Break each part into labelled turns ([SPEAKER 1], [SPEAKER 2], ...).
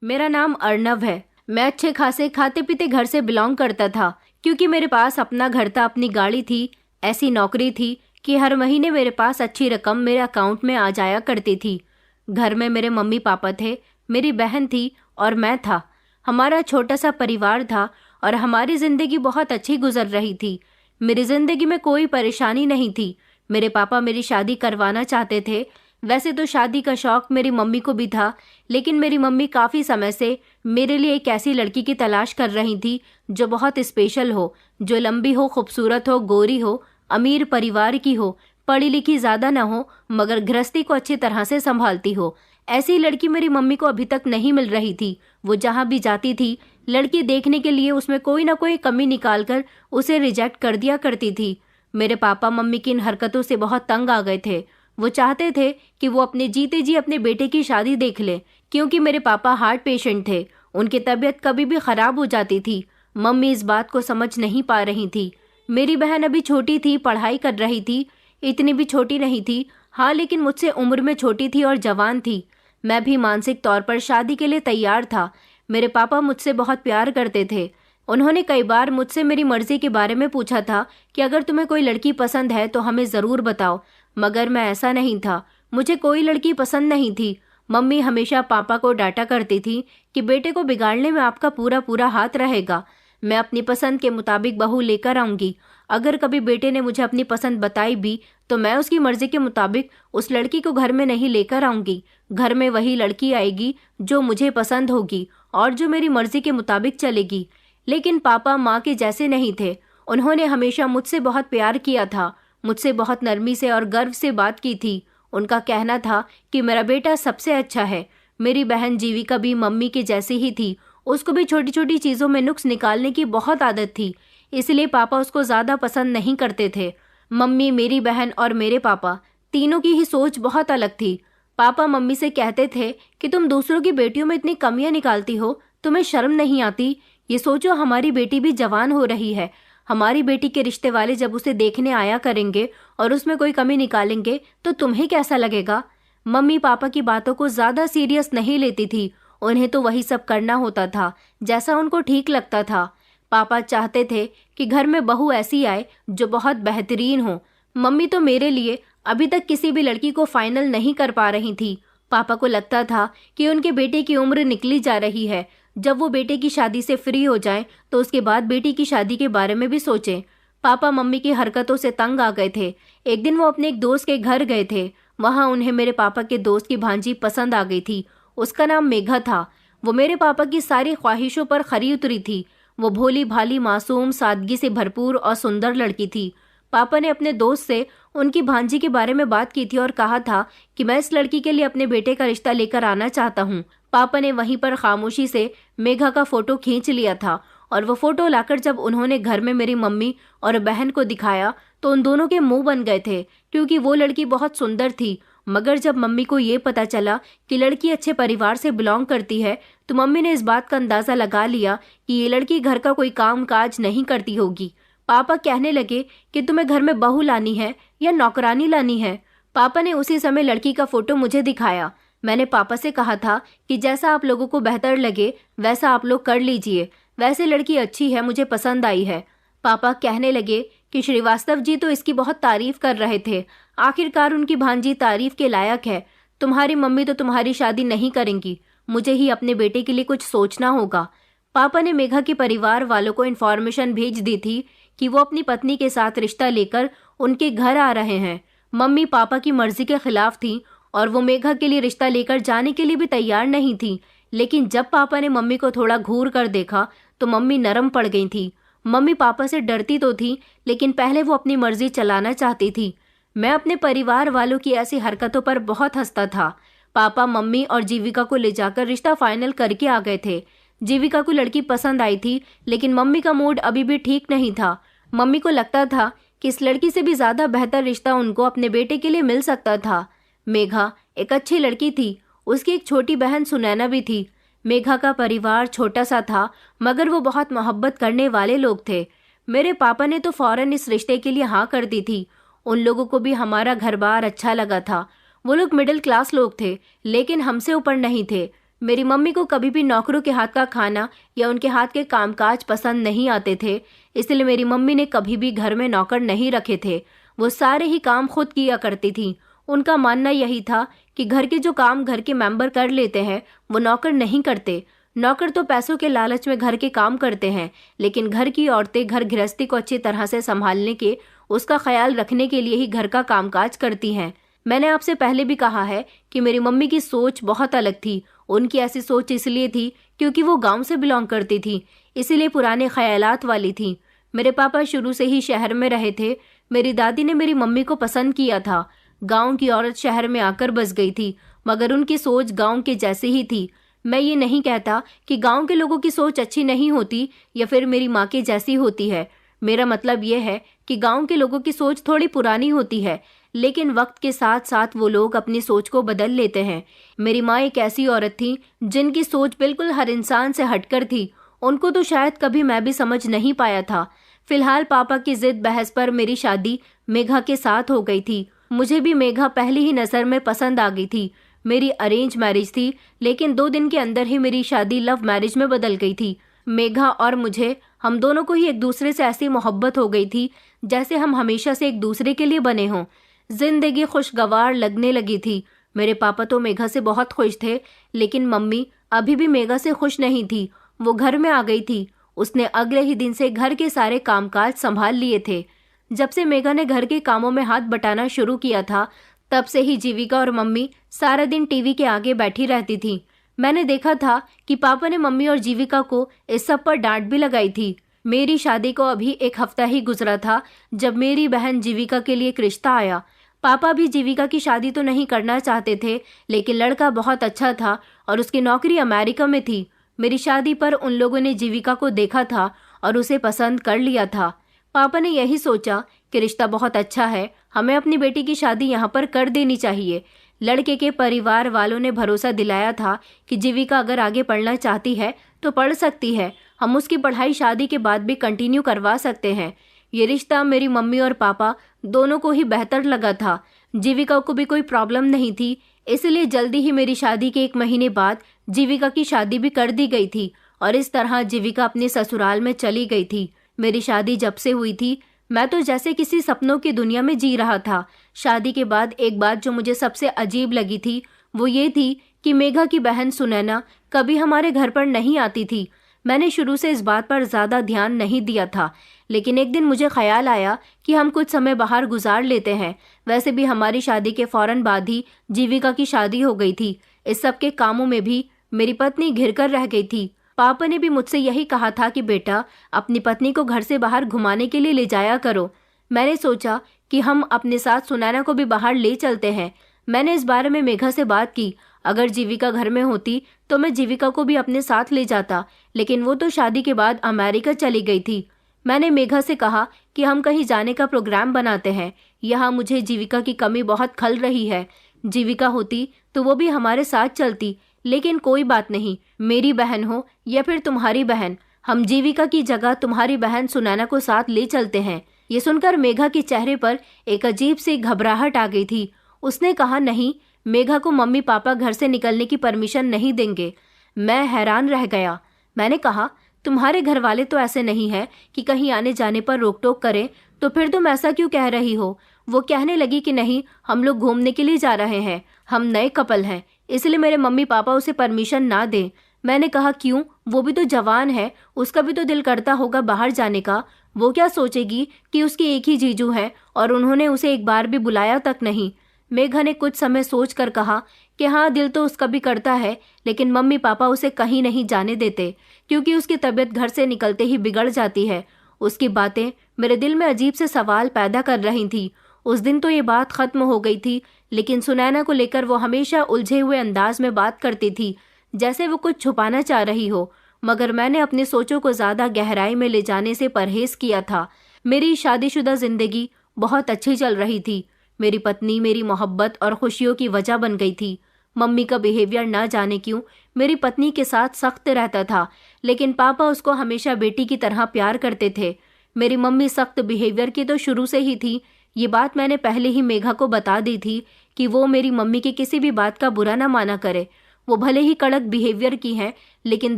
[SPEAKER 1] मेरा नाम अर्नव है। मैं अच्छे खासे खाते पीते घर से बिलोंग करता था, क्योंकि मेरे पास अपना घर था, अपनी गाड़ी थी, ऐसी नौकरी थी कि हर महीने मेरे पास अच्छी रकम मेरे अकाउंट में आ जाया करती थी। घर में मेरे मम्मी पापा थे, मेरी बहन थी और मैं था। हमारा छोटा सा परिवार था और हमारी जिंदगी बहुत अच्छी गुजर रही थी। मेरी जिंदगी में कोई परेशानी नहीं थी। मेरे पापा मेरी शादी करवाना चाहते थे। वैसे तो शादी का शौक मेरी मम्मी को भी था, लेकिन मेरी मम्मी काफ़ी समय से मेरे लिए एक ऐसी लड़की की तलाश कर रही थी जो बहुत स्पेशल हो, जो लंबी हो, खूबसूरत हो, गोरी हो, अमीर परिवार की हो, पढ़ी लिखी ज़्यादा ना हो, मगर गृहस्थी को अच्छी तरह से संभालती हो। ऐसी लड़की मेरी मम्मी को अभी तक नहीं मिल रही थी। वो जहाँ भी जाती थी, लड़की देखने के लिए उसमें कोई ना कोई कमी निकालकर उसे रिजेक्ट कर दिया करती थी। मेरे पापा मम्मी की इन हरकतों से बहुत तंग आ गए थे। वो चाहते थे कि वो अपने जीते जी अपने बेटे की शादी देख ले, क्योंकि मेरे पापा हार्ट पेशेंट थे। उनकी तबीयत कभी भी खराब हो जाती थी। मम्मी इस बात को समझ नहीं पा रही थी। मेरी बहन अभी छोटी थी, पढ़ाई कर रही थी, इतनी भी छोटी नहीं थी, हाँ, लेकिन मुझसे उम्र में छोटी थी और जवान थी। मैं भी मानसिक तौर पर शादी के लिए तैयार था। मेरे पापा मुझसे बहुत प्यार करते थे। उन्होंने कई बार मुझसे मेरी मर्जी के बारे में पूछा था कि अगर तुम्हें कोई लड़की पसंद है तो हमें ज़रूर बताओ, मगर मैं ऐसा नहीं था। मुझे कोई लड़की पसंद नहीं थी। मम्मी हमेशा पापा को डांटा करती थी कि बेटे को बिगाड़ने में आपका पूरा पूरा हाथ रहेगा। मैं अपनी पसंद के मुताबिक बहू लेकर आऊंगी। अगर कभी बेटे ने मुझे अपनी पसंद बताई भी तो मैं उसकी मर्जी के मुताबिक उस लड़की को घर में नहीं लेकर आऊंगी। घर में वही लड़की आएगी जो मुझे पसंद होगी और जो मेरी मर्जी के मुताबिक चलेगी। लेकिन पापा माँ के जैसे नहीं थे। उन्होंने हमेशा मुझसे बहुत प्यार किया था, मुझसे बहुत नरमी से और गर्व से बात की थी। उनका कहना था कि मेरा बेटा सबसे अच्छा है। मेरी बहन जीविका भी मम्मी के जैसी ही थी। उसको भी छोटी छोटी चीज़ों में नुक्स निकालने की बहुत आदत थी, इसलिए पापा उसको ज़्यादा पसंद नहीं करते थे। मम्मी, मेरी बहन और मेरे पापा तीनों की ही सोच बहुत अलग थी। पापा मम्मी से कहते थे कि तुम दूसरों की बेटियों में इतनी कमियां निकालती हो, तुम्हें शर्म नहीं आती? ये सोचो, हमारी बेटी भी जवान हो रही है। हमारी बेटी के रिश्ते वाले जब उसे देखने आया करेंगे और उसमें कोई कमी निकालेंगे तो तुम्हें कैसा लगेगा? मम्मी पापा की बातों को ज़्यादा सीरियस नहीं लेती थी। उन्हें तो वही सब करना होता था जैसा उनको ठीक लगता था। पापा चाहते थे कि घर में बहू ऐसी आए जो बहुत बेहतरीन हो। मम्मी तो मेरे लिए अभी तक किसी भी लड़की को फाइनल नहीं कर पा रही थी। पापा को लगता था कि उनके बेटे की उम्र निकली जा रही है। जब वो बेटे की शादी से फ्री हो जाएं तो उसके बाद बेटी की शादी के बारे में भी सोचें। पापा मम्मी की हरकतों से तंग आ गए थे। एक दिन वो अपने एक दोस्त के घर गए थे। वहाँ उन्हें मेरे पापा के दोस्त की भांजी पसंद आ गई थी। उसका नाम मेघा था। वो मेरे पापा की सारी ख्वाहिशों पर खरी उतरी थी। वो भोली भाली, मासूम, सादगी से भरपूर और सुंदर लड़की थी। पापा ने अपने दोस्त से उनकी भांजी के बारे में बात की थी और कहा था कि मैं इस लड़की के लिए अपने बेटे का रिश्ता लेकर आना चाहता हूँ। पापा ने वहीं पर खामोशी से मेघा का फोटो खींच लिया था और वो फोटो लाकर जब उन्होंने घर में मेरी मम्मी और बहन को दिखाया तो उन दोनों के मुंह बन गए थे, क्योंकि वो लड़की बहुत सुंदर थी। मगर जब मम्मी को ये पता चला कि लड़की अच्छे परिवार से बिलोंग करती है तो मम्मी ने इस बात का अंदाज़ा लगा लिया कि ये लड़की घर का कोई काम काज नहीं करती होगी। पापा कहने लगे कि तुम्हें घर में बहू लानी है या नौकरानी लानी है। पापा ने उसी समय लड़की का फोटो मुझे दिखाया। मैंने पापा से कहा था कि जैसा आप लोगों को बेहतर लगे वैसा आप लोग कर लीजिए। वैसे लड़की अच्छी है, मुझे पसंद आई है। पापा कहने लगे कि श्रीवास्तव जी तो इसकी बहुत तारीफ कर रहे थे। आखिरकार उनकी भांजी तारीफ के लायक है। तुम्हारी मम्मी तो तुम्हारी शादी नहीं करेंगी। मुझे ही अपने बेटे के लिए कुछ सोचना होगा। पापा ने मेघा के परिवार वालों को इन्फॉर्मेशन भेज दी थी कि वो अपनी पत्नी के साथ रिश्ता लेकर उनके घर आ रहे हैं। मम्मी पापा की मर्जी के खिलाफ थी और वो मेघा के लिए रिश्ता लेकर जाने के लिए भी तैयार नहीं थी। लेकिन जब पापा ने मम्मी को थोड़ा घूर कर देखा तो मम्मी नरम पड़ गई थी। मम्मी पापा से डरती तो थी, लेकिन पहले वो अपनी मर्जी चलाना चाहती थी। मैं अपने परिवार वालों की ऐसी हरकतों पर बहुत हंसता था। पापा मम्मी और जीविका को ले जाकर रिश्ता फाइनल करके आ गए थे। जीविका को लड़की पसंद आई थी, लेकिन मम्मी का मूड अभी भी ठीक नहीं था। मम्मी को लगता था कि इस लड़की से भी ज़्यादा बेहतर रिश्ता उनको अपने बेटे के लिए मिल सकता था। मेघा एक अच्छी लड़की थी। उसकी एक छोटी बहन सुनैना भी थी। मेघा का परिवार छोटा सा था, मगर वो बहुत मोहब्बत करने वाले लोग थे। मेरे पापा ने तो फौरन इस रिश्ते के लिए हाँ कर दी थी। उन लोगों को भी हमारा घर बार अच्छा लगा था। वो लोग मिडिल क्लास लोग थे, लेकिन हमसे ऊपर नहीं थे। मेरी मम्मी को कभी भी नौकरों के हाथ का खाना या उनके हाथ के कामकाज पसंद नहीं आते थे, इसलिए मेरी मम्मी ने कभी भी घर में नौकर नहीं रखे थे। वो सारे ही काम खुद किया करती थी। उनका मानना यही था कि घर के जो काम घर के मेंबर कर लेते हैं वो नौकर नहीं करते। नौकर तो पैसों के लालच में घर के काम करते हैं, लेकिन घर की औरतें घर गृहस्थी को अच्छी तरह से संभालने के, उसका ख्याल रखने के लिए ही घर का कामकाज करती हैं। मैंने आपसे पहले भी कहा है कि मेरी मम्मी की सोच बहुत अलग थी। उनकी ऐसी सोच इसलिए थी क्योंकि वो गांव से बिलोंग करती थी, इसीलिए पुराने ख्यालात वाली थी। मेरे पापा शुरू से ही शहर में रहे थे। मेरी दादी ने मेरी मम्मी को पसंद किया था। गांव की औरत शहर में आकर बस गई थी, मगर उनकी सोच गांव के जैसी ही थी। मैं ये नहीं कहता कि गांव के लोगों की सोच अच्छी नहीं होती या फिर मेरी माँ के जैसी होती है। मेरा मतलब यह है कि गांव के लोगों की सोच थोड़ी पुरानी होती है, लेकिन वक्त के साथ साथ वो लोग अपनी सोच को बदल लेते हैं। मेरी माँ एक ऐसी औरत थी जिनकी सोच बिल्कुल हर इंसान से हटकर थी। उनको तो शायद कभी मैं भी समझ नहीं पाया था। फिलहाल पापा की जिद बहस पर मेरी शादी मेघा के साथ हो गई थी। मुझे भी मेघा पहली ही नज़र में पसंद आ गई थी। मेरी अरेंज मैरिज थी, लेकिन 2 दिन के अंदर ही मेरी शादी लव मैरिज में बदल गई थी। मेघा और मुझे, हम दोनों को ही एक दूसरे से ऐसी मोहब्बत हो गई थी जैसे हम हमेशा से एक दूसरे के लिए बने हों। जिंदगी खुशगवार लगने लगी थी। मेरे पापा तो मेघा से बहुत खुश थे, लेकिन मम्मी अभी भी मेघा से खुश नहीं थी। वो घर में आ गई थी। उसने अगले ही दिन से घर के सारे कामकाज संभाल लिए थे। जब से मेघा ने घर के कामों में हाथ बटाना शुरू किया था, तब से ही जीविका और मम्मी सारा दिन टीवी के आगे बैठी रहती थी। मैंने देखा था कि पापा ने मम्मी और जीविका को इस सब पर डांट भी लगाई थी। मेरी शादी को अभी 1 हफ्ता ही गुजरा था जब मेरी बहन जीविका के लिए एक रिश्ता आया। पापा भी जीविका की शादी तो नहीं करना चाहते थे, लेकिन लड़का बहुत अच्छा था और उसकी नौकरी अमेरिका में थी। मेरी शादी पर उन लोगों ने जीविका को देखा था और उसे पसंद कर लिया था। पापा ने यही सोचा कि रिश्ता बहुत अच्छा है, हमें अपनी बेटी की शादी यहाँ पर कर देनी चाहिए। लड़के के परिवार वालों ने भरोसा दिलाया था कि जीविका अगर आगे पढ़ना चाहती है तो पढ़ सकती है, हम उसकी पढ़ाई शादी के बाद भी कंटिन्यू करवा सकते हैं। ये रिश्ता मेरी मम्मी और पापा दोनों को ही बेहतर लगा था। जीविका को भी कोई प्रॉब्लम नहीं थी, इसलिए जल्दी ही मेरी शादी के 1 महीने बाद जीविका की शादी भी कर दी गई थी और इस तरह जीविका अपने ससुराल में चली गई थी। मेरी शादी जब से हुई थी, मैं तो जैसे किसी सपनों की दुनिया में जी रहा था। शादी के बाद एक बात जो मुझे सबसे अजीब लगी थी वो ये थी कि मेघा की बहन सुनैना कभी हमारे घर पर नहीं आती थी। मैंने शुरू से इस बात पर ज़्यादा ध्यान नहीं दिया था, लेकिन एक दिन मुझे ख्याल आया कि हम कुछ समय बाहर गुजार लेते हैं। वैसे भी हमारी शादी के फौरन बाद ही जीविका की शादी हो गई थी। इस सब के कामों में भी मेरी पत्नी घिर कर रह गई थी। पापा ने भी मुझसे यही कहा था कि बेटा, अपनी पत्नी को घर से बाहर घुमाने के लिए ले जाया करो। मैंने सोचा कि हम अपने साथ सुनैना को भी बाहर ले चलते हैं। मैंने इस बारे में मेघा से बात की। अगर जीविका घर में होती तो मैं जीविका को भी अपने साथ ले जाता, लेकिन वो तो शादी के बाद अमेरिका चली गई थी। मैंने मेघा से कहा कि हम कहीं जाने का प्रोग्राम बनाते हैं। यहाँ मुझे जीविका की कमी बहुत खल रही है। जीविका होती तो वो भी हमारे साथ चलती, लेकिन कोई बात नहीं, मेरी बहन हो या फिर तुम्हारी बहन, हम जीविका की जगह तुम्हारी बहन सुनैना को साथ ले चलते हैं। ये सुनकर मेघा के चेहरे पर एक अजीब सी घबराहट आ गई थी। उसने कहा, नहीं, मेघा को मम्मी पापा घर से निकलने की परमिशन नहीं देंगे। मैं हैरान रह गया। मैंने कहा, तुम्हारे घर वाले तो ऐसे नहीं है कि कहीं आने जाने पर रोक टोक करें, तो फिर तुम ऐसा क्यों कह रही हो? वो कहने लगी कि नहीं, हम लोग घूमने के लिए जा रहे हैं, हम नए कपल हैं, इसलिए मेरे मम्मी पापा उसे परमिशन ना दें। मैंने कहा, क्यों? वो भी तो जवान है, उसका भी तो दिल करता होगा बाहर जाने का। वो क्या सोचेगी कि उसकी एक ही जीजू है और उन्होंने उसे एक बार भी बुलाया तक नहीं। मेघा ने कुछ समय सोच कर कहा कि हाँ, दिल तो उसका भी करता है, लेकिन मम्मी पापा उसे कहीं नहीं जाने देते, क्योंकि उसकी तबीयत घर से निकलते ही बिगड़ जाती है। उसकी बातें मेरे दिल में अजीब से सवाल पैदा कर रही थी। उस दिन तो ये बात खत्म हो गई थी, लेकिन सुनैना को लेकर वो हमेशा उलझे हुए अंदाज में बात करती थी, जैसे वो कुछ छुपाना चाह रही हो। मगर मैंने अपनी सोचों को ज़्यादा गहराई में ले जाने से परहेज किया था। मेरी शादीशुदा जिंदगी बहुत अच्छी चल रही थी। मेरी पत्नी मेरी मोहब्बत और खुशियों की वजह बन गई थी। मम्मी का बिहेवियर ना जाने क्यों मेरी पत्नी के साथ सख्त रहता था, लेकिन पापा उसको हमेशा बेटी की तरह प्यार करते थे। मेरी मम्मी सख्त बिहेवियर की तो शुरू से ही थी। ये बात मैंने पहले ही मेघा को बता दी थी कि वो मेरी मम्मी की किसी भी बात का बुरा ना माना करे। वो भले ही कड़क बिहेवियर की हैं, लेकिन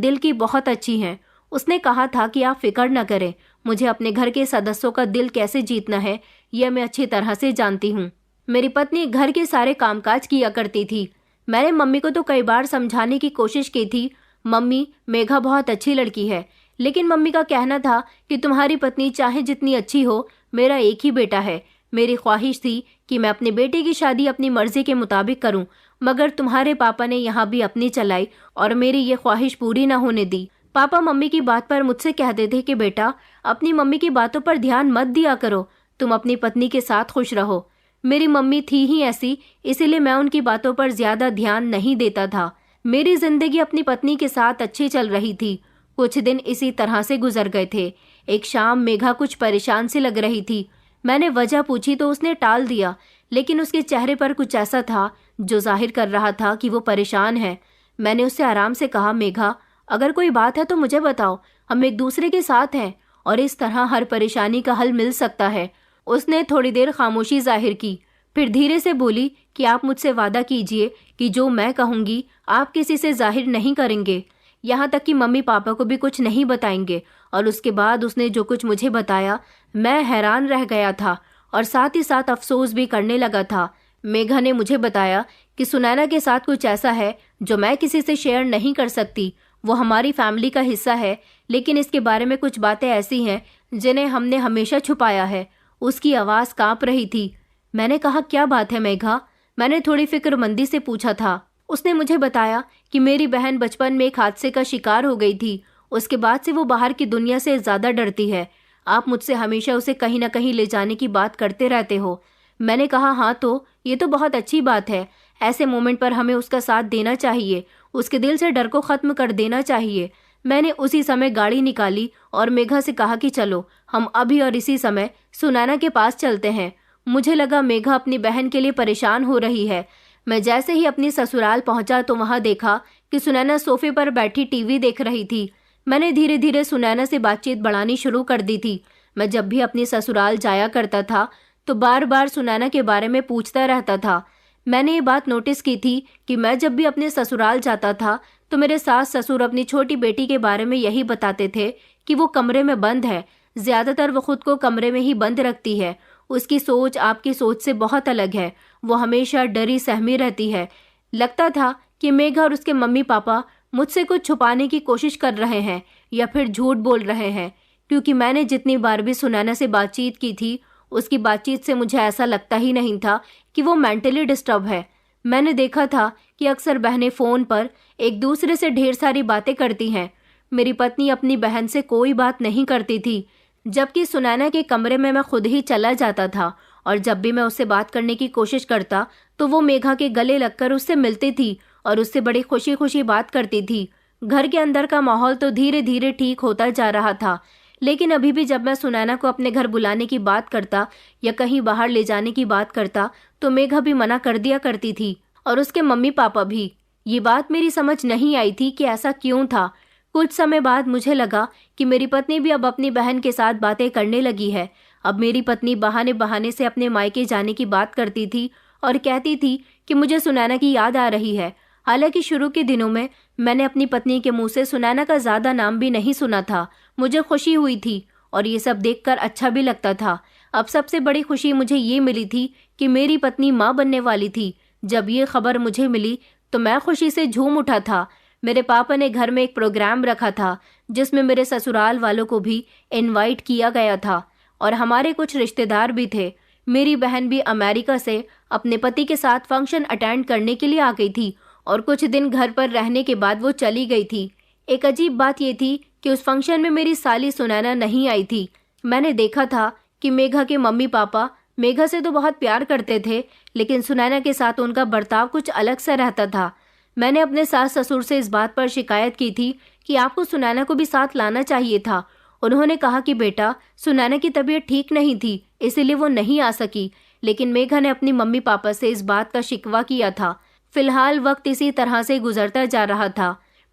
[SPEAKER 1] दिल की बहुत अच्छी हैं। उसने कहा था कि आप फिक्र न करें, मुझे अपने घर के सदस्यों का दिल कैसे जीतना है यह मैं अच्छी तरह से जानती हूँ। मेरी पत्नी घर के सारे कामकाज किया करती थी। मैंने मम्मी को तो कई बार समझाने की कोशिश की थी, मम्मी मेघा बहुत अच्छी लड़की है, लेकिन मम्मी का कहना था कि तुम्हारी पत्नी चाहे जितनी अच्छी हो, मेरा एक ही बेटा है। मेरी ख्वाहिश थी कि मैं अपने बेटे की शादी अपनी मर्जी के मुताबिक करूं, मगर तुम्हारे पापा ने यहाँ भी अपनी चलाई और मेरी ये ख्वाहिश पूरी न होने दी। पापा मम्मी की बात पर मुझसे कहते थे कि बेटा, अपनी मम्मी की बातों पर ध्यान मत दिया करो, तुम अपनी पत्नी के साथ खुश रहो। मेरी मम्मी थी ही ऐसी, इसीलिए मैं उनकी बातों पर ज्यादा ध्यान नहीं देता था। मेरी जिंदगी अपनी पत्नी के साथ अच्छी चल रही थी। कुछ दिन इसी तरह से गुजर गए थे। एक शाम मेघा कुछ परेशान सी लग रही थी। मैंने वजह पूछी तो उसने टाल दिया, लेकिन उसके चेहरे पर कुछ ऐसा था जो जाहिर कर रहा था कि वो परेशान है। मैंने उससे आराम से कहा, मेघा, अगर कोई बात है तो मुझे बताओ, हम एक दूसरे के साथ हैं और इस तरह हर परेशानी का हल मिल सकता है। उसने थोड़ी देर खामोशी जाहिर की, फिर धीरे से बोली कि आप मुझसे वादा कीजिए कि जो मैं कहूँगी आप किसी से जाहिर नहीं करेंगे, यहाँ तक कि मम्मी पापा को भी कुछ नहीं बताएंगे। और उसके बाद उसने जो कुछ मुझे बताया, मैं हैरान रह गया था और साथ ही साथ अफसोस भी करने लगा था। मेघा ने मुझे बताया कि सुनैना के साथ कुछ ऐसा है जो मैं किसी से शेयर नहीं कर सकती। वो हमारी फैमिली का हिस्सा है, लेकिन इसके बारे में कुछ बातें ऐसी हैं जिन्हें हमने हमेशा छुपाया है। उसकी आवाज़ कांप रही थी। मैंने कहा, क्या बात है मेघा? मैंने थोड़ी फिक्रमंदी से पूछा था। उसने मुझे बताया कि मेरी बहन बचपन में एक हादसे का शिकार हो गई थी। उसके बाद से वो बाहर की दुनिया से ज़्यादा डरती है। आप मुझसे हमेशा उसे कहीं ना कहीं ले जाने की बात करते रहते हो। मैंने कहा, हाँ, तो ये तो बहुत अच्छी बात है। ऐसे मोमेंट पर हमें उसका साथ देना चाहिए, उसके दिल से डर को ख़त्म कर देना चाहिए। मैंने उसी समय गाड़ी निकाली और मेघा से कहा कि चलो हम अभी और इसी समय सुनैना के पास चलते हैं। मुझे लगा मेघा अपनी बहन के लिए परेशान हो रही है। मैं जैसे ही अपनी ससुराल पहुंचा तो वहां देखा कि सुनैना सोफे पर बैठी टीवी देख रही थी। मैंने धीरे धीरे सुनैना से बातचीत बढ़ानी शुरू कर दी थी। मैं जब भी अपनी ससुराल जाया करता था तो बार बार सुनैना के बारे में पूछता रहता था। मैंने ये बात नोटिस की थी कि मैं जब भी अपने ससुराल जाता था तो मेरे सास ससुर अपनी छोटी बेटी के बारे में यही बताते थे कि वो कमरे में बंद है। ज़्यादातर वो खुद को कमरे में ही बंद रखती है। उसकी सोच आपकी सोच से बहुत अलग है। वो हमेशा डरी सहमी रहती है। लगता था कि मेघा और उसके मम्मी पापा मुझसे कुछ छुपाने की कोशिश कर रहे हैं या फिर झूठ बोल रहे हैं, क्योंकि मैंने जितनी बार भी सुनैना से बातचीत की थी उसकी बातचीत से मुझे ऐसा लगता ही नहीं था कि वो मेंटली डिस्टर्ब है। मैंने देखा था कि अक्सर बहनें फ़ोन पर एक दूसरे से ढेर सारी बातें करती हैं। मेरी पत्नी अपनी बहन से कोई बात नहीं करती थी, जबकि सुनैना के कमरे में मैं खुद ही चला जाता था और जब भी मैं उससे बात करने की कोशिश करता तो वो मेघा के गले लगकर उससे मिलती थी और उससे बड़ी खुशी खुशी बात करती थी। घर के अंदर का माहौल तो धीरे धीरे ठीक होता जा रहा था, लेकिन अभी भी जब मैं सुनैना को अपने घर बुलाने की बात करता या कहीं बाहर ले जाने की बात करता तो मेघा भी मना कर दिया करती थी और उसके मम्मी पापा भी। ये बात मेरी समझ नहीं आई थी कि ऐसा क्यों था। कुछ समय बाद मुझे लगा कि मेरी पत्नी भी अब अपनी बहन के साथ बातें करने लगी है। अब मेरी पत्नी बहाने बहाने से अपने मायके जाने की बात करती थी और कहती थी कि मुझे सुनैना की याद आ रही है। हालांकि शुरू के दिनों में मैंने अपनी पत्नी के मुंह से सुनैना का ज़्यादा नाम भी नहीं सुना था। मुझे खुशी हुई थी और ये सब देखकर अच्छा भी लगता था। अब सबसे बड़ी खुशी मुझे ये मिली थी कि मेरी पत्नी माँ बनने वाली थी। जब ये खबर मुझे मिली तो मैं खुशी से झूम उठा था। मेरे पापा ने घर में एक प्रोग्राम रखा था जिसमें मेरे ससुराल वालों को भी इनवाइट किया गया था और हमारे कुछ रिश्तेदार भी थे। मेरी बहन भी अमेरिका से अपने पति के साथ फंक्शन अटेंड करने के लिए आ गई थी और कुछ दिन घर पर रहने के बाद वो चली गई थी। एक अजीब बात ये थी कि उस फंक्शन में मेरी साली सुनैना नहीं आई थी। मैंने देखा था कि मेघा के मम्मी पापा मेघा से तो बहुत प्यार करते थे, लेकिन सुनैना के साथ उनका बर्ताव कुछ अलग सा रहता था। मैंने अपने सास ससुर से इस बात पर शिकायत की थी कि आपको सुनैना को भी साथ लाना चाहिए था। उन्होंने कहा कि बेटा, सुनैना की तबीयत ठीक नहीं थी इसीलिए वो नहीं आ सकी, लेकिन मेघा ने अपनी मम्मी पापा से इस बात का शिकवा किया था। फिलहाल वक्त इसी तरह से गुजरता जा रहा था।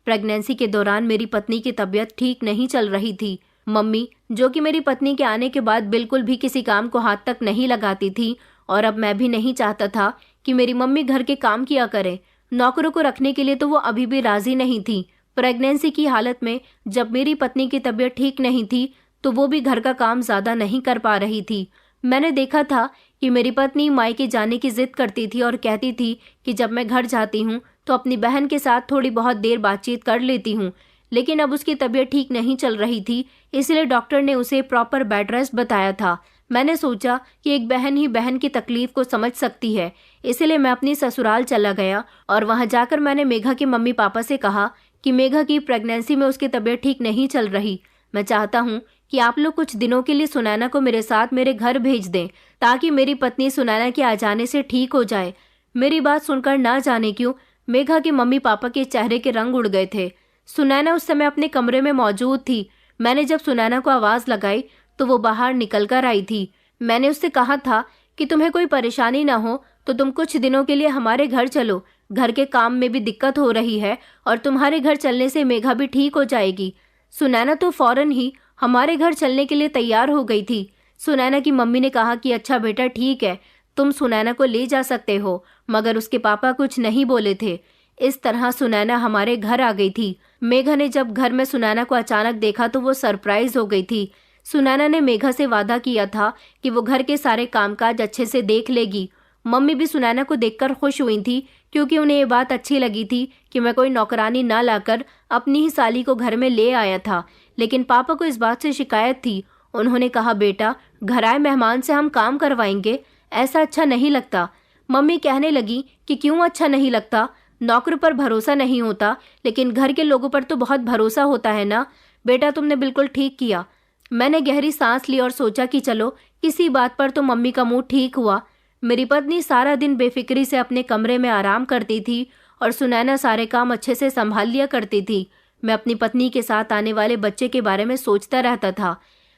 [SPEAKER 1] प्रेगनेंसी के दौरान मेरी पत्नी की तबीयत ठीक नहीं चल रही थी। मम्मी, जो कि मेरी पत्नी के आने के बाद बिल्कुल भी किसी काम को हाथ तक नहीं लगाती थी, और अब मैं भी नहीं चाहता था कि मेरी मम्मी घर के काम किया करे। नौकरों को रखने के लिए तो वो अभी भी राजी नहीं थी। प्रेगनेंसी की हालत में जब मेरी पत्नी की तबीयत ठीक नहीं थी तो वो भी घर का काम ज्यादा नहीं कर पा रही थी। मैंने देखा था कि मेरी पत्नी मायके जाने की जिद करती थी और कहती थी कि जब मैं घर जाती हूँ तो अपनी बहन के साथ थोड़ी बहुत देर बातचीत कर लेती हूँ। लेकिन अब उसकी तबीयत ठीक नहीं चल रही थी, इसलिए डॉक्टर ने उसे प्रॉपर बेड रेस्ट बताया था। मैंने सोचा कि एक बहन ही बहन की तकलीफ को समझ सकती है, इसलिए मैं अपनी ससुराल चला गया और वहां जाकर मैंने मेघा के मम्मी पापा से कहा कि मेघा की प्रेगनेंसी में उसकी तबीयत ठीक नहीं चल रही। मैं चाहता हूँ कि आप लोग कुछ दिनों के लिए सुनैना को मेरे साथ मेरे घर भेज दें ताकि मेरी पत्नी सुनैना के आ जाने से ठीक हो जाए। मेरी बात सुनकर ना जाने क्यों मेघा के मम्मी पापा के चेहरे के रंग उड़ गए थे। सुनैना उस समय अपने कमरे में मौजूद थी। मैंने जब सुनैना को आवाज लगाई तो वो बाहर निकल कर आई थी। मैंने उससे कहा था कि तुम्हें कोई परेशानी ना हो तो तुम कुछ दिनों के लिए हमारे घर चलो, घर के काम में भी दिक्कत हो रही है और तुम्हारे घर चलने से मेघा भी ठीक हो जाएगी। सुनैना तो फौरन ही हमारे घर चलने के लिए तैयार हो गई थी। सुनैना की मम्मी ने कहा कि अच्छा बेटा ठीक है, तुम सुनैना को ले जा सकते हो, मगर उसके पापा कुछ नहीं बोले थे। इस तरह सुनैना हमारे घर आ गई थी। मेघा ने जब घर में सुनैना को अचानक देखा तो वो सरप्राइज हो गई थी। सुनैना ने मेघा से वादा किया था कि वो घर के सारे कामकाज अच्छे से देख लेगी। मम्मी भी सुनैना को देखकर खुश हुई थी क्योंकि उन्हें ये बात अच्छी लगी थी कि मैं कोई नौकरानी ना लाकर अपनी ही साली को घर में ले आया था। लेकिन पापा को इस बात से शिकायत थी। उन्होंने कहा बेटा, घर आए मेहमान से हम काम करवाएंगे, ऐसा अच्छा नहीं लगता। मम्मी कहने लगी कि क्यों अच्छा नहीं लगता, नौकर पर भरोसा नहीं होता लेकिन घर के लोगों पर तो बहुत भरोसा होता है ना। बेटा तुमने बिल्कुल ठीक किया। मैंने गहरी सांस ली और सोचा कि चलो किसी बात पर तो मम्मी का मूड ठीक हुआ। मेरी पत्नी सारा दिन बेफिक्री से अपने कमरे में आराम करती थी और सुनैना सारे काम अच्छे से संभाल लिया करती थी। मैं अपनी पत्नी के साथ आने वाले बच्चे के बारे में सोचता रहता था।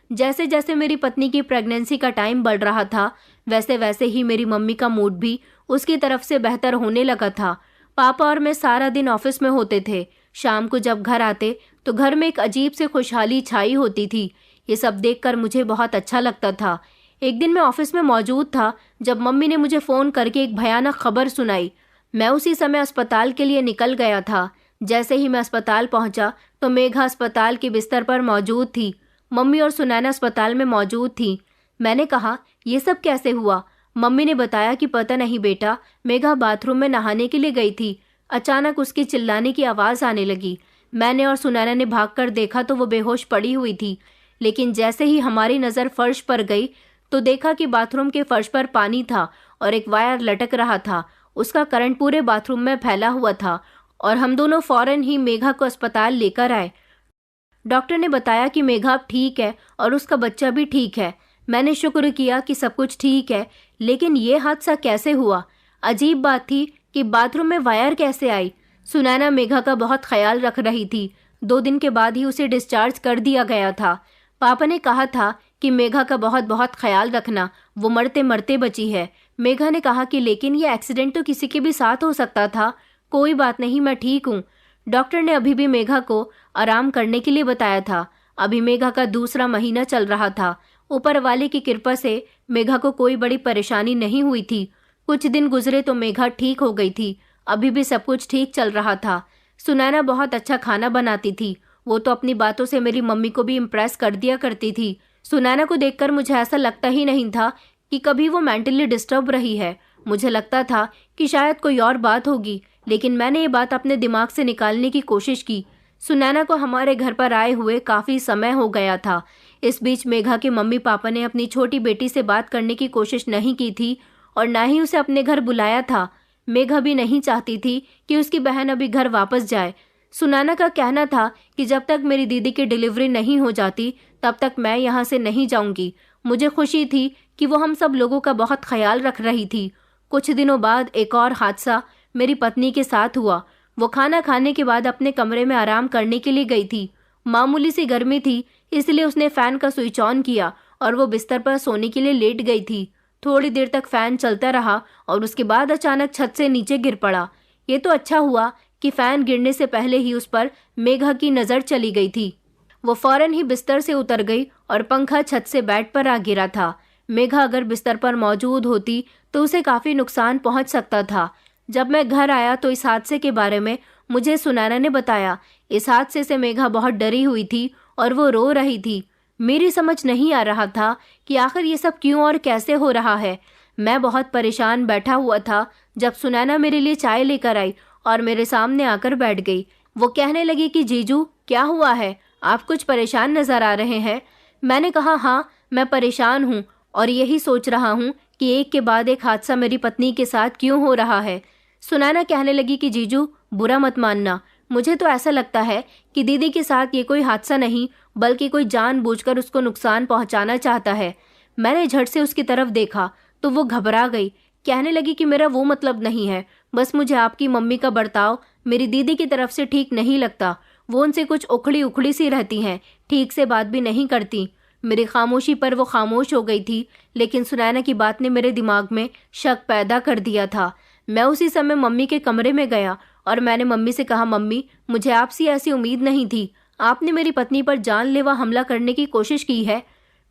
[SPEAKER 1] जैसे जैसे मेरी पत्नी की प्रेगनेंसी का टाइम बढ़ रहा था वैसे वैसे ही मेरी मम्मी का मूड भी उसकी तरफ से बेहतर होने लगा था। पापा और मैं सारा दिन ऑफिस में होते थे। शाम को जब घर आते तो घर में एक अजीब से खुशहाली छाई होती थी। ये सब देखकर मुझे बहुत अच्छा लगता था। एक दिन मैं ऑफिस में मौजूद था जब मम्मी ने मुझे फ़ोन करके एक भयानक खबर सुनाई। मैं उसी समय अस्पताल के लिए निकल गया था। जैसे ही मैं अस्पताल पहुंचा तो मेघा अस्पताल के बिस्तर पर मौजूद थी। मम्मी और सुनैना अस्पताल में मौजूद थी। मैंने कहा ये सब कैसे हुआ? मम्मी ने बताया कि पता नहीं बेटा, मेघा बाथरूम में नहाने के लिए गई थी। अचानक उसके चिल्लाने की आवाज़ आने लगी। मैंने और सुनैना ने भागकर देखा तो वो बेहोश पड़ी हुई थी। लेकिन जैसे ही हमारी नज़र फर्श पर गई तो देखा कि बाथरूम के फर्श पर पानी था और एक वायर लटक रहा था। उसका करंट पूरे बाथरूम में फैला हुआ था और हम दोनों फौरन ही मेघा को अस्पताल लेकर आए। डॉक्टर ने बताया कि मेघा अब ठीक है और उसका बच्चा भी ठीक है। मैंने शुक्र किया कि सब कुछ ठीक है, लेकिन ये हादसा कैसे हुआ? अजीब बात थी कि बाथरूम में वायर कैसे आई। सुनैना मेघा का बहुत ख्याल रख रही थी। 2 दिन के बाद ही उसे डिस्चार्ज कर दिया गया था। पापा ने कहा था कि मेघा का बहुत बहुत ख्याल रखना, वो मरते मरते बची है। मेघा ने कहा कि लेकिन ये एक्सीडेंट तो किसी के भी साथ हो सकता था। कोई बात नहीं, मैं ठीक हूँ। डॉक्टर ने अभी भी मेघा को आराम करने के लिए बताया था। अभी मेघा का दूसरा महीना चल रहा था। ऊपर वाले की कृपा से मेघा को कोई बड़ी परेशानी नहीं हुई थी। कुछ दिन गुजरे तो मेघा ठीक हो गई थी। अभी भी सब कुछ ठीक चल रहा था। सुनैना बहुत अच्छा खाना बनाती थी। वो तो अपनी बातों से मेरी मम्मी को भी इम्प्रेस कर दिया करती थी। सुनैना को देखकर मुझे ऐसा लगता ही नहीं था कि कभी वो मेंटली डिस्टर्ब रही है। मुझे लगता था कि शायद कोई और बात होगी, लेकिन मैंने ये बात अपने दिमाग से निकालने की कोशिश की। सुनैना को हमारे घर पर आए हुए काफ़ी समय हो गया था। इस बीच मेघा के मम्मी पापा ने अपनी छोटी बेटी से बात करने की कोशिश नहीं की थी और ना ही उसे अपने घर बुलाया था। मेघा भी नहीं चाहती थी कि उसकी बहन अभी घर वापस जाए। सुनैना का कहना था कि जब तक मेरी दीदी की डिलीवरी नहीं हो जाती तब तक मैं यहाँ से नहीं जाऊँगी। मुझे खुशी थी कि वो हम सब लोगों का बहुत ख्याल रख रही थी। कुछ दिनों बाद एक और हादसा मेरी पत्नी के साथ हुआ। वो खाना खाने के बाद अपने कमरे में आराम करने के लिए गई थी। मामूली सी गर्मी थी, इसलिए उसने फ़ैन का स्विच ऑन किया और वो बिस्तर पर सोने के लिए लेट गई थी। थोड़ी देर तक फ़ैन चलता रहा और उसके बाद अचानक छत से नीचे गिर पड़ा। ये तो अच्छा हुआ कि फ़ैन गिरने से पहले ही उस पर मेघा की नज़र चली गई थी। वो फौरन ही बिस्तर से उतर गई और पंखा छत से बेड पर आ गिरा था। मेघा अगर बिस्तर पर मौजूद होती तो उसे काफ़ी नुकसान पहुंच सकता था। जब मैं घर आया तो इस हादसे के बारे में मुझे सुनैना ने बताया। इस हादसे से मेघा बहुत डरी हुई थी और वो रो रही थी। मेरी समझ नहीं आ रहा था कि आखिर ये सब क्यों और कैसे हो रहा है। मैं बहुत परेशान बैठा हुआ था जब सुनैना मेरे लिए चाय लेकर आई और मेरे सामने आकर बैठ गई। वो कहने लगी कि जीजू क्या हुआ है, आप कुछ परेशान नजर आ रहे हैं। मैंने कहा हाँ, मैं परेशान हूँ और यही सोच रहा हूँ कि एक के बाद एक हादसा मेरी पत्नी के साथ क्यों हो रहा है। सुनैना कहने लगी कि जीजू बुरा मत मानना, मुझे तो ऐसा लगता है कि दीदी के साथ ये कोई हादसा नहीं बल्कि कोई जानबूझकर उसको नुकसान पहुंचाना चाहता है। मैंने झट से उसकी तरफ देखा तो वो घबरा गई। कहने लगी कि मेरा वो मतलब नहीं है, बस मुझे आपकी मम्मी का बर्ताव मेरी दीदी की तरफ से ठीक नहीं लगता। वो उनसे कुछ उखड़ी उखड़ी सी रहती हैं, ठीक से बात भी नहीं करती। मेरी खामोशी पर वो खामोश हो गई थी, लेकिन सुनैना की बात ने मेरे दिमाग में शक पैदा कर दिया था। मैं उसी समय मम्मी के कमरे में गया और मैंने मम्मी से कहा, मम्मी मुझे आपसे ऐसी उम्मीद नहीं थी, आपने मेरी पत्नी पर जानलेवा हमला करने की कोशिश की है।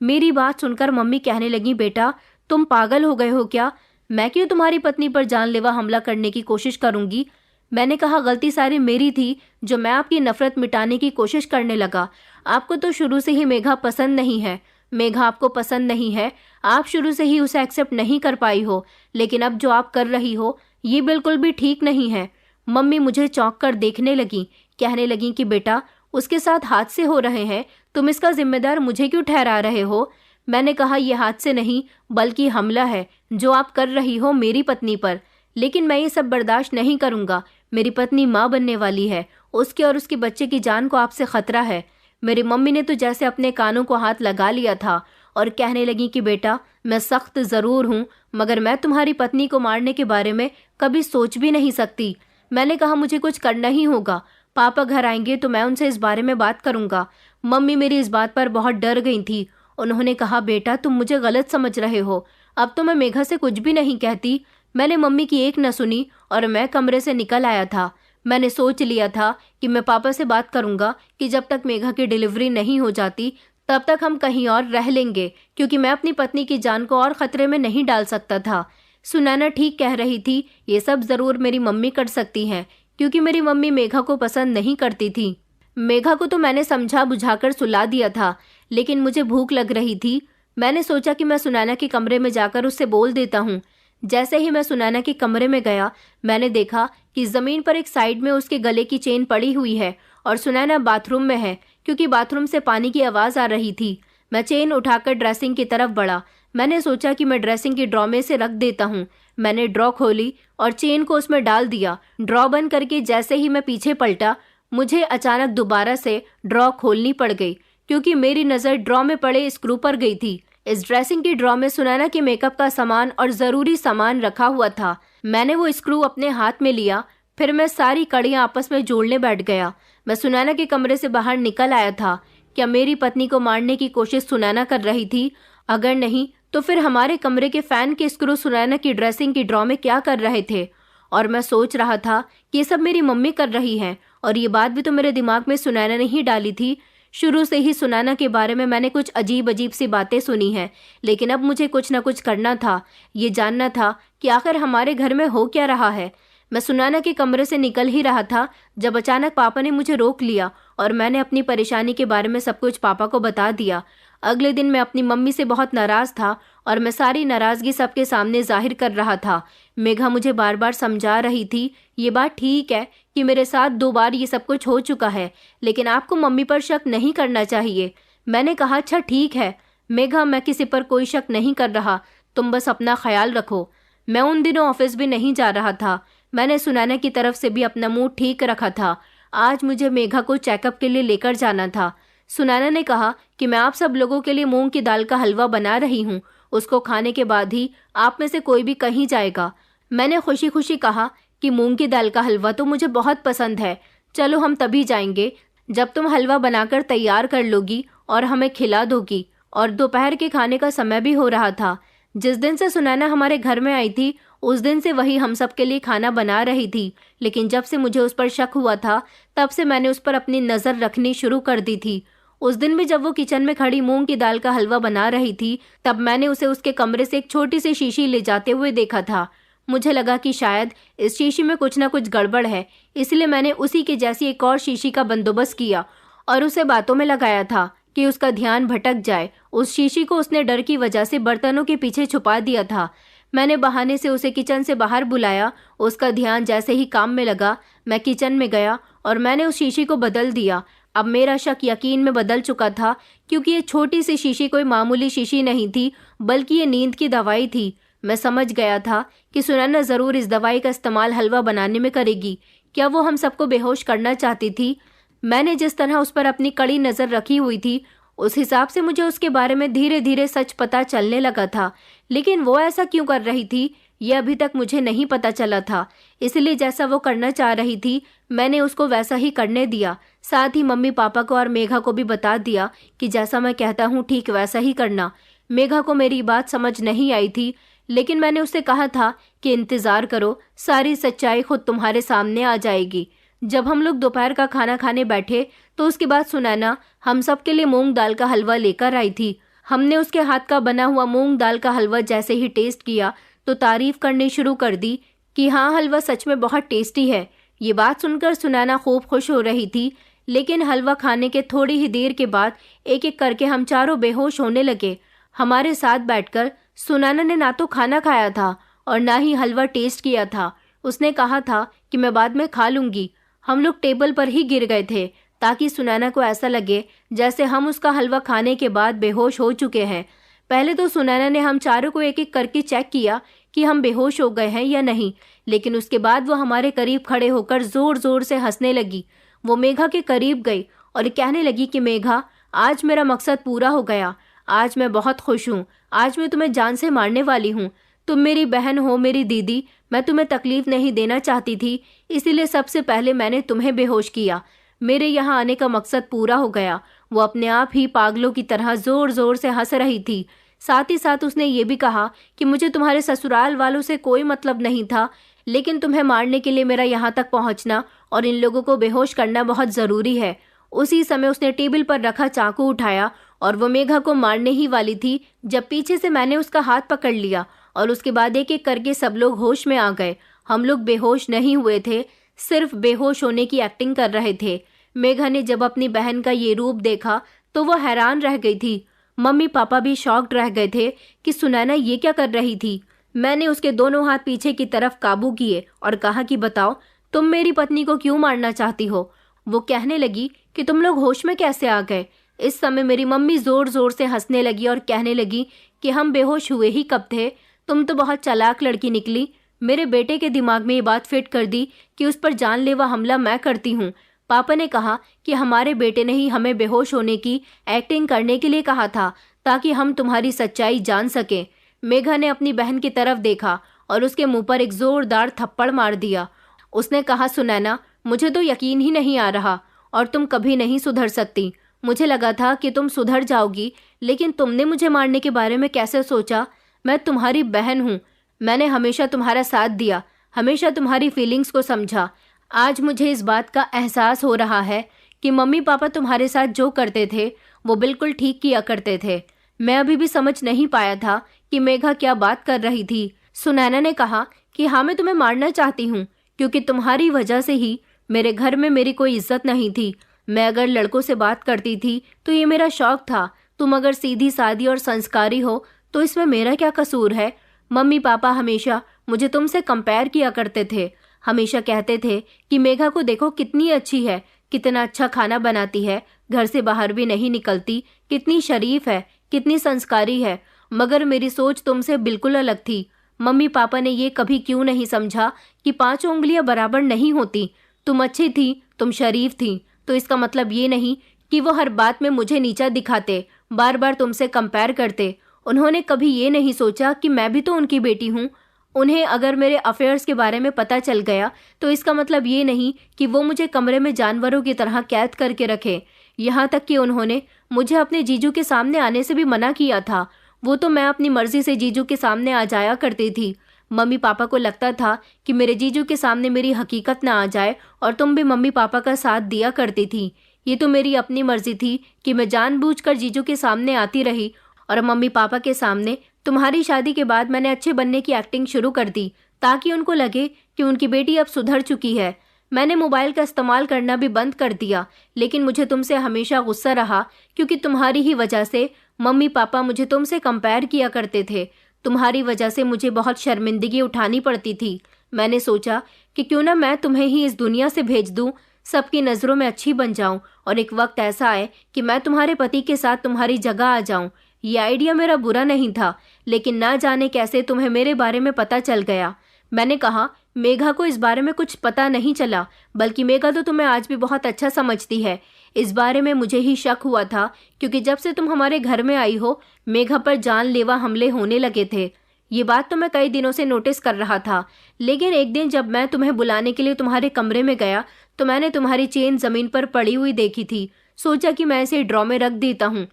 [SPEAKER 1] मेरी बात सुनकर मम्मी कहने लगी, बेटा तुम पागल हो गए हो क्या, मैं क्यों तुम्हारी पत्नी पर जानलेवा हमला करने की कोशिश करूंगी। मैंने कहा गलती सारी मेरी थी जो मैं आपकी नफरत मिटाने की कोशिश करने लगा। आपको तो शुरू से ही मेघा पसंद नहीं है, मेघा आपको पसंद नहीं है, आप शुरू से ही उसे एक्सेप्ट नहीं कर पाई हो, लेकिन अब जो आप कर रही हो ये बिल्कुल भी ठीक नहीं है। मम्मी मुझे चौंक कर देखने लगी, कहने लगी कि बेटा उसके साथ हादसे हो रहे हैं, तुम इसका जिम्मेदार मुझे क्यों ठहरा रहे हो। मैंने कहा यह हादसे नहीं बल्कि हमला है जो आप कर रही हो मेरी पत्नी पर, लेकिन मैं ये सब बर्दाश्त नहीं करूंगा। मेरी पत्नी माँ बनने वाली है, उसके और उसके बच्चे की जान को आपसे खतरा है। मेरी मम्मी ने तो जैसे अपने कानों को हाथ लगा लिया था और कहने लगी कि बेटा मैं सख्त जरूर हूँ, मगर मैं तुम्हारी पत्नी को मारने के बारे में कभी सोच भी नहीं सकती। मैंने कहा मुझे कुछ करना ही होगा, पापा घर आएंगे तो मैं उनसे इस बारे में बात करूंगा। मम्मी मेरी इस बात पर बहुत डर गई थी। उन्होंने कहा बेटा तुम मुझे गलत समझ रहे हो, अब तो मैं मेघा से कुछ भी नहीं कहती। मैंने मम्मी की एक न सुनी और मैं कमरे से निकल आया था। मैंने सोच लिया था कि मैं पापा से बात करूंगा कि जब तक मेघा की डिलीवरी नहीं हो जाती तब तक हम कहीं और रह लेंगे, क्योंकि मैं अपनी पत्नी की जान को और खतरे में नहीं डाल सकता था। सुनैना ठीक कह रही थी, ये सब जरूर मेरी मम्मी कर सकती हैं, क्योंकि मेरी मम्मी मेघा को पसंद नहीं करती थी। मेघा को तो मैंने समझा बुझाकर सुला दिया था, लेकिन मुझे भूख लग रही थी। मैंने सोचा कि मैं सुनैना के कमरे में जाकर उससे बोल देता हूँ। जैसे ही मैं सुनैना के कमरे में गया मैंने देखा कि जमीन पर एक साइड में उसके गले की चेन पड़ी हुई है और सुनैना बाथरूम में है, क्योंकि बाथरूम से पानी की आवाज आ रही थी। मैं चेन उठाकर ड्रेसिंग की तरफ बढ़ा। मैंने सोचा कि मैं ड्रेसिंग की ड्रॉ में से रख देता हूँ। मैंने ड्रॉ खोली और चेन को उसमें डाल दिया। ड्रॉ बंद करके जैसे ही मैं पीछे पलटा मुझे अचानक दोबारा से ड्रॉ खोलनी पड़ गई, क्योंकि मेरी नज़र ड्रॉ में पड़े स्क्रू पर गई थी। इस ड्रेसिंग की ड्रॉ में सुनैना के मेकअप का सामान और ज़रूरी सामान रखा हुआ था। मैंने वो स्क्रू अपने हाथ में लिया, फिर मैं सारी कड़ियाँ आपस में जोड़ने बैठ गया। मैं सुनैना के कमरे से बाहर निकल आया था। क्या मेरी पत्नी को मारने की कोशिश सुनैना कर रही थी? अगर नहीं तो फिर हमारे कमरे के फैन के स्क्रू सुनैना की ड्रेसिंग की ड्रॉ में क्या कर रहे थे? और मैं सोच रहा था कि ये सब मेरी मम्मी कर रही हैं, और ये बात भी तो मेरे दिमाग में सुनैना ने ही डाली थी। शुरू से ही सुनैना के बारे में मैंने कुछ अजीब अजीब सी बातें सुनी हैं, लेकिन अब मुझे कुछ ना कुछ करना था। ये जानना था कि आखिर हमारे घर में हो क्या रहा है। मैं सुनैना के कमरे से निकल ही रहा था जब अचानक पापा ने मुझे रोक लिया और मैंने अपनी परेशानी के बारे में सब कुछ पापा को बता दिया। अगले दिन मैं अपनी मम्मी से बहुत नाराज था और मैं सारी नाराजगी सबके सामने जाहिर कर रहा था। मेघा मुझे बार बार समझा रही थी, ये बात ठीक है कि मेरे साथ 2 बार ये सब कुछ हो चुका है, लेकिन आपको मम्मी पर शक नहीं करना चाहिए। मैंने कहा अच्छा ठीक है मेघा, मैं किसी पर कोई शक नहीं कर रहा, तुम बस अपना ख्याल रखो। मैं उन दिनों ऑफिस भी नहीं जा रहा था। मैंने सुनैना की तरफ से भी अपना मूड ठीक रखा था। आज मुझे मेघा को चेकअप के लिए लेकर जाना था। सुनैना ने कहा कि मैं आप सब लोगों के लिए मूंग की दाल का हलवा बना रही हूँ, उसको खाने के बाद ही आप में से कोई भी कहीं जाएगा। मैंने खुशी खुशी कहा कि मूंग की दाल का हलवा तो मुझे बहुत पसंद है, चलो हम तभी जाएंगे जब तुम हलवा बनाकर तैयार कर लोगी और हमें खिला दोगी। और दोपहर के खाने का समय भी हो रहा था। जिस दिन से सुनैना हमारे घर में आई थी उस दिन से वही हम सब के लिए खाना बना रही थी, लेकिन जब से मुझे उस पर शक हुआ था तब से मैंने उस पर अपनी नज़र रखनी शुरू कर दी थी। उस दिन भी जब वो किचन में खड़ी मूंग की दाल का हलवा बना रही थी तब मैंने उसे उसके कमरे से एक छोटी सी शीशी ले जाते हुए देखा था। मुझे लगा कि शायद इस शीशी में कुछ ना कुछ गड़बड़ है, इसलिए मैंने उसी के जैसी एक और शीशी का बंदोबस्त किया और उसे बातों में लगाया था कि उसका ध्यान भटक जाए। उस शीशी को उसने डर की वजह से बर्तनों के पीछे छुपा दिया था। मैंने बहाने से उसे किचन से बाहर बुलाया। उसका ध्यान जैसे ही काम में लगा, मैं किचन में गया और मैंने उस शीशी को बदल दिया। अब मेरा शक यकीन में बदल चुका था, क्योंकि ये छोटी सी शीशी कोई मामूली शीशी नहीं थी, बल्कि ये नींद की दवाई थी। मैं समझ गया था कि सुनैना ज़रूर इस दवाई का इस्तेमाल हलवा बनाने में करेगी। क्या वो हम सबको बेहोश करना चाहती थी? मैंने जिस तरह उस पर अपनी कड़ी नज़र रखी हुई थी, उस हिसाब से मुझे उसके बारे में धीरे धीरे सच पता चलने लगा था। लेकिन वो ऐसा क्यों कर रही थी, ये अभी तक मुझे नहीं पता चला था। इसलिए जैसा वो करना चाह रही थी, मैंने उसको वैसा ही करने दिया। साथ ही मम्मी पापा को और मेघा को भी बता दिया कि जैसा मैं कहता हूँ ठीक वैसा ही करना। मेघा को मेरी बात समझ नहीं आई थी, लेकिन मैंने उससे कहा था कि इंतज़ार करो, सारी सच्चाई खुद तुम्हारे सामने आ जाएगी। जब हम लोग दोपहर का खाना खाने बैठे तो उसके बाद सुनैना हम सब के लिए मूंग दाल का हलवा लेकर आई थी। हमने उसके हाथ का बना हुआ मूंग दाल का हलवा जैसे ही टेस्ट किया तो तारीफ करनी शुरू कर दी कि हाँ, हलवा सच में बहुत टेस्टी है। ये बात सुनकर सुनैना खूब खुश हो रही थी। लेकिन हलवा खाने के थोड़ी ही देर के बाद एक एक करके हम चारों बेहोश होने लगे। हमारे साथ बैठकर सुनैना ने ना तो खाना खाया था और ना ही हलवा टेस्ट किया था। उसने कहा था कि मैं बाद में खा लूंगी। हम लोग टेबल पर ही गिर गए थे ताकि सुनैना को ऐसा लगे जैसे हम उसका हलवा खाने के बाद बेहोश हो चुके हैं। पहले तो सुनैना ने हम चारों को एक एक करके चेक किया कि हम बेहोश हो गए हैं या नहीं, लेकिन उसके बाद वो हमारे करीब खड़े होकर जोर जोर से हंसने लगी। वो मेघा के करीब गई और कहने लगी कि मेघा, आज मेरा मकसद पूरा हो गया। आज मैं बहुत खुश हूँ। आज मैं तुम्हें जान से मारने वाली हूँ। तुम मेरी बहन हो, मेरी दीदी। मैं तुम्हें तकलीफ नहीं देना चाहती थी, इसीलिए सबसे पहले मैंने तुम्हें बेहोश किया। मेरे यहाँ आने का मकसद पूरा हो गया। वो अपने आप ही पागलों की तरह जोर जोर से हंस रही थी। साथ ही साथ उसने ये भी कहा कि मुझे तुम्हारे ससुराल वालों से कोई मतलब नहीं था, लेकिन तुम्हें मारने के लिए मेरा यहाँ तक पहुँचना और इन लोगों को बेहोश करना बहुत ज़रूरी है। उसी समय उसने टेबल पर रखा चाकू उठाया और वो मेघा को मारने ही वाली थी जब पीछे से मैंने उसका हाथ पकड़ लिया और उसके बाद एक एक करके सब लोग होश में आ गए। हम लोग बेहोश नहीं हुए थे, सिर्फ बेहोश होने की एक्टिंग कर रहे थे। मेघा ने जब अपनी बहन का ये रूप देखा तो वो हैरान रह गई थी। मम्मी पापा भी शॉक्ड रह गए थे कि सुनैना ये क्या कर रही थी। मैंने उसके दोनों हाथ पीछे की तरफ काबू किए और कहा कि बताओ, तुम मेरी पत्नी को क्यों मारना चाहती हो। वो कहने लगी कि तुम लोग होश में कैसे आ गए। इस समय मेरी मम्मी जोर जोर से हंसने लगी और कहने लगी कि हम बेहोश हुए ही कब थे। तुम तो बहुत चालाक लड़की निकली। मेरे बेटे के दिमाग में ये बात फिट कर दी कि उस पर जानलेवा हमला मैं करती हूँ। पापा ने कहा कि हमारे बेटे ने ही हमें बेहोश होने की एक्टिंग करने के लिए कहा था ताकि हम तुम्हारी सच्चाई जान सकें। मेघा ने अपनी बहन की तरफ देखा और उसके मुंह पर एक जोरदार थप्पड़ मार दिया। उसने कहा, सुनैना, मुझे तो यकीन ही नहीं आ रहा और तुम कभी नहीं सुधर सकती। मुझे लगा था कि तुम सुधर जाओगी, लेकिन तुमने मुझे मारने के बारे में कैसे सोचा। मैं तुम्हारी बहन हूँ। मैंने हमेशा तुम्हारा साथ दिया, हमेशा तुम्हारी फीलिंग्स को समझा। आज मुझे इस बात का एहसास हो रहा है कि मम्मी पापा तुम्हारे साथ जो करते थे वो बिल्कुल ठीक किया करते थे। मैं अभी भी समझ नहीं पाया था कि मेघा क्या बात कर रही थी। सुनैना ने कहा कि हाँ, मैं तुम्हें मारना चाहती हूँ क्योंकि तुम्हारी वजह से ही मेरे घर में मेरी कोई इज्जत नहीं थी। मैं अगर लड़कों से बात करती थी तो ये मेरा शौक था। तुम अगर सीधी सादी और संस्कारी हो तो इसमें मेरा क्या कसूर है। मम्मी पापा हमेशा मुझे तुमसे कंपेयर किया करते थे। हमेशा कहते थे कि मेघा को देखो कितनी अच्छी है, कितना अच्छा खाना बनाती है, घर से बाहर भी नहीं निकलती, कितनी शरीफ है, कितनी संस्कारी है। मगर मेरी सोच तुमसे बिल्कुल अलग थी। मम्मी पापा ने ये कभी क्यों नहीं समझा कि 5 उंगलियां बराबर नहीं होती। तुम अच्छी थी, तुम शरीफ थी, तो इसका मतलब ये नहीं कि वो हर बात में मुझे नीचा दिखाते, बार बार तुमसे कंपेयर करते। उन्होंने कभी ये नहीं सोचा कि मैं भी तो उनकी बेटी हूँ। उन्हें अगर मेरे अफेयर्स के बारे में पता चल गया तो इसका मतलब ये नहीं कि वो मुझे कमरे में जानवरों की तरह कैद करके रखे। यहाँ तक कि उन्होंने मुझे अपने जीजू के सामने आने से भी मना किया था। वो तो मैं अपनी मर्जी से जीजू के सामने आ जाया करती थी। मम्मी पापा को लगता था कि मेरे जीजू के सामने मेरी हकीकत ना आ जाए और तुम भी मम्मी पापा का साथ दिया करती थी। ये तो मेरी अपनी मर्जी थी कि मैं जानबूझकर जीजू के सामने आती रही और मम्मी पापा के सामने तुम्हारी शादी के बाद मैंने अच्छे बनने की एक्टिंग शुरू कर दी ताकि उनको लगे कि उनकी बेटी अब सुधर चुकी है। मैंने मोबाइल का इस्तेमाल करना भी बंद कर दिया, लेकिन मुझे तुमसे हमेशा गुस्सा रहा, क्योंकि तुम्हारी ही वजह से मम्मी पापा मुझे तुमसे कंपेयर किया करते थे। तुम्हारी वजह से मुझे बहुत शर्मिंदगी उठानी पड़ती थी। मैंने सोचा कि क्यों ना मैं तुम्हें ही इस दुनिया से भेज दूं, सबकी नज़रों में अच्छी बन जाऊं और एक वक्त ऐसा आए कि मैं तुम्हारे पति के साथ तुम्हारी जगह आ जाऊं। ये आइडिया मेरा बुरा नहीं था, लेकिन ना जाने कैसे तुम्हें मेरे बारे में पता चल गया। मैंने कहा, मेघा को इस बारे में कुछ पता नहीं चला, बल्कि मेघा तो तुम्हें आज भी बहुत अच्छा समझती है। इस बारे में मुझे ही शक हुआ था, क्योंकि जब से तुम हमारे घर में आई हो मेघा पर जानलेवा हमले होने लगे थे। ये बात तो मैं कई दिनों से नोटिस कर रहा था, लेकिन एक दिन जब मैं तुम्हें बुलाने के लिए तुम्हारे कमरे में गया तो मैंने तुम्हारी चेन जमीन पर पड़ी हुई देखी थी। सोचा कि मैं इसे ड्रॉ में रख देता हूँ,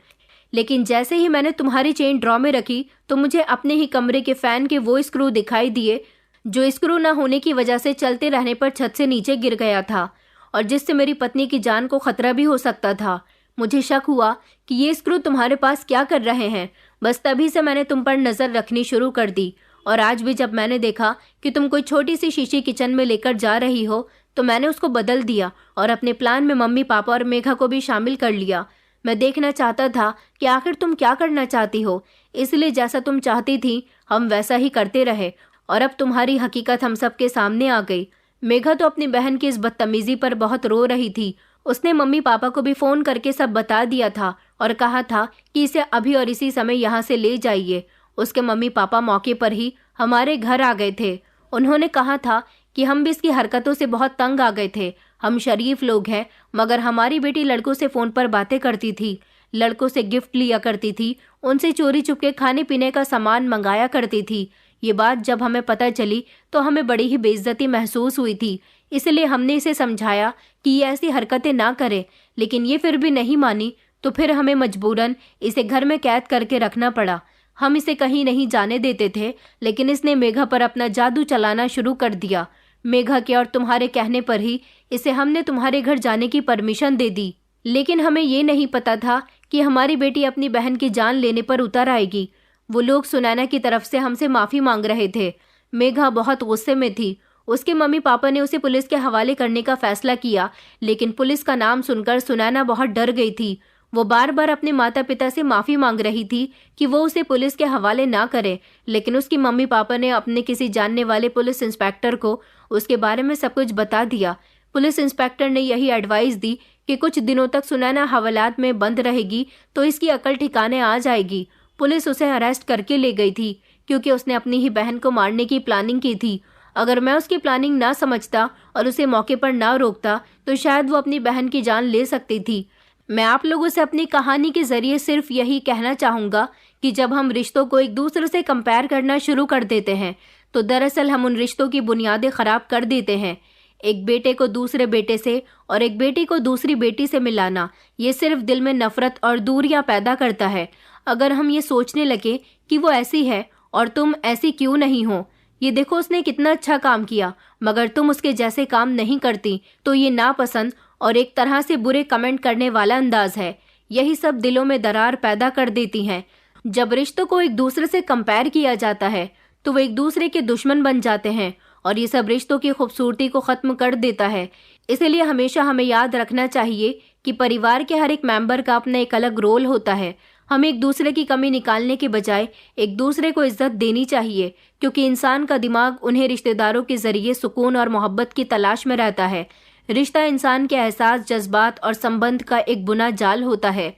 [SPEAKER 1] लेकिन जैसे ही मैंने तुम्हारी चेन ड्रॉ में रखी तो मुझे अपने ही कमरे के फैन के वो स्क्रू दिखाई दिए जो स्क्रू न होने की वजह से चलते रहने पर छत से नीचे गिर गया था, और जिससे मेरी पत्नी की जान को खतरा भी हो सकता था। मुझे शक हुआ कि ये स्क्रू तुम्हारे पास क्या कर रहे हैं। बस तभी से मैंने तुम पर नज़र रखनी शुरू कर दी, और आज भी जब मैंने देखा कि तुम कोई छोटी सी शीशी किचन में लेकर जा रही हो तो मैंने उसको बदल दिया और अपने प्लान में मम्मी पापा और मेघा को भी शामिल कर लिया। मैं देखना चाहता था कि आखिर तुम क्या करना चाहती हो, इसलिए जैसा तुम चाहती थी हम वैसा ही करते रहे, और अब तुम्हारी हकीकत हम सबके सामने आ गई। मेघा तो अपनी बहन की इस बदतमीजी पर बहुत रो रही थी। उसने मम्मी पापा को भी फ़ोन करके सब बता दिया था और कहा था कि इसे अभी और इसी समय यहाँ से ले जाइए। उसके मम्मी पापा मौके पर ही हमारे घर आ गए थे। उन्होंने कहा था कि हम भी इसकी हरकतों से बहुत तंग आ गए थे। हम शरीफ लोग हैं, मगर हमारी बेटी लड़कों से फ़ोन पर बातें करती थी, लड़कों से गिफ्ट लिया करती थी, उनसे चोरी चुपके खाने पीने का सामान मंगाया करती थी। ये बात जब हमें पता चली तो हमें बड़ी ही बेइज्जती महसूस हुई थी, इसलिए हमने इसे समझाया कि ये ऐसी हरकतें ना करे, लेकिन ये फिर भी नहीं मानी। तो फिर हमें मजबूरन इसे घर में कैद करके रखना पड़ा। हम इसे कहीं नहीं जाने देते थे, लेकिन इसने मेघा पर अपना जादू चलाना शुरू कर दिया। मेघा के और तुम्हारे कहने पर ही इसे हमने तुम्हारे घर जाने की परमिशन दे दी, लेकिन हमें ये नहीं पता था कि हमारी बेटी अपनी बहन की जान लेने पर उतर आएगी। वो लोग सुनैना की तरफ से हमसे माफ़ी मांग रहे थे। मेघा बहुत गुस्से में थी। उसके मम्मी पापा ने उसे पुलिस के हवाले करने का फैसला किया, लेकिन पुलिस का नाम सुनकर सुनैना बहुत डर गई थी। वो बार बार अपने माता पिता से माफ़ी मांग रही थी कि वो उसे पुलिस के हवाले ना करे, लेकिन उसकी मम्मी पापा ने अपने किसी जानने वाले पुलिस इंस्पेक्टर को उसके बारे में सब कुछ बता दिया। पुलिस इंस्पेक्टर ने यही एडवाइस दी कि कुछ दिनों तक सुनैना हवालात में बंद रहेगी तो इसकी अकल ठिकाने आ जाएगी। पुलिस उसे अरेस्ट करके ले गई थी, क्योंकि उसने अपनी ही बहन को मारने की प्लानिंग की थी। अगर मैं उसकी प्लानिंग ना समझता और उसे मौके पर ना रोकता तो शायद वो अपनी बहन की जान ले सकती थी। मैं आप लोगों से अपनी कहानी के जरिए सिर्फ यही कहना चाहूँगा कि जब हम रिश्तों को एक दूसरे से कंपेयर करना शुरू कर देते हैं तो दरअसल हम उन रिश्तों की बुनियादें ख़राब कर देते हैं। एक बेटे को दूसरे बेटे से और एक बेटी को दूसरी बेटी से मिलाना, ये सिर्फ दिल में नफरत और दूरियां पैदा करता है। अगर हम ये सोचने लगे कि वो ऐसी है और तुम ऐसी क्यों नहीं हो, ये देखो उसने कितना अच्छा काम किया मगर तुम उसके जैसे काम नहीं करती, तो ये नापसंद और एक तरह से बुरे कमेंट करने वाला अंदाज है। यही सब दिलों में दरार पैदा कर देती हैं। जब रिश्तों को एक दूसरे से कंपेयर किया जाता है तो वो एक दूसरे के दुश्मन बन जाते हैं, और ये सब रिश्तों की खूबसूरती को ख़त्म कर देता है। इसलिए हमेशा हमें याद रखना चाहिए कि परिवार के हर एक मेंबर का अपना एक अलग रोल होता है। हमें एक दूसरे की कमी निकालने के बजाय एक दूसरे को इज्जत देनी चाहिए, क्योंकि इंसान का दिमाग उन्हें रिश्तेदारों के जरिए सुकून और मोहब्बत की तलाश में रहता है। रिश्ता इंसान के एहसास, जज्बात और संबंध का एक बुना जाल होता है।